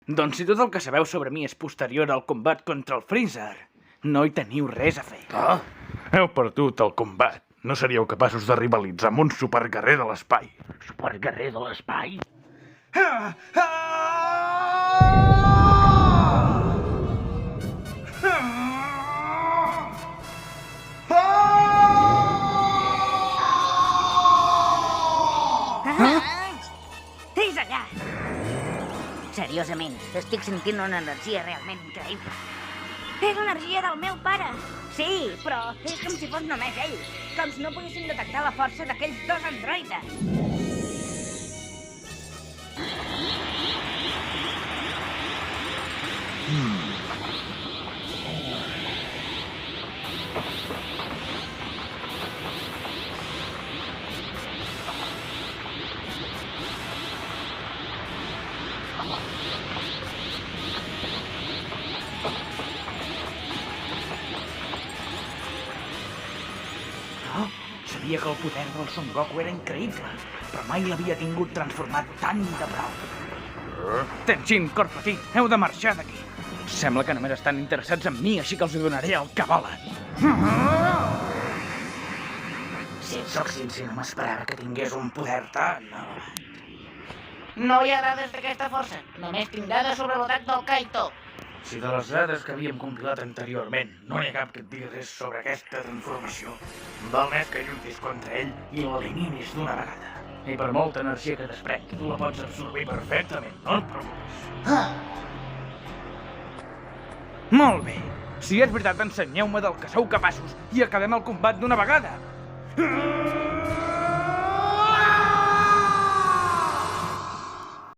Doncs si tot el que sabeu sobre mi és posterior al combat contra el Freezer, no hi teniu res a fer. Ah, heu perdut el combat. No seríeu capaços de rivalitzar amb un superguerrer de l'espai. Superguerrer de l'espai? És allà! Seriosament, estic sentint una energia realment increïble. És l'energia del meu pare! Sí, però és com si fos només ell. Com si no poguéssim detectar la força d'aquells dos androides. Sabia que el poder del Son Goku era increïble, però mai l'havia tingut transformat tan de prop. Tenshin, cor petit, heu de marxar d'aquí. Sembla que només estan interessats en mi, així que els donaré el que volen. Si et soc sincer, no m'esperava que tingués un poder tan elevat. No hi ha dades d'aquesta força. Només tinc dades sobre l'atac del Kaito. Si de les dades que havíem compilat anteriorment no hi ha cap que et digui res sobre aquesta transformació, val més que lluitis contra ell i l'eliminis d'una vegada. I per molta energia que desprèn, tu la pots absorbir perfectament, no et preocupis. Molt bé. Si és veritat, ensenyeu-me del que sou capaços i acabem el combat d'una vegada.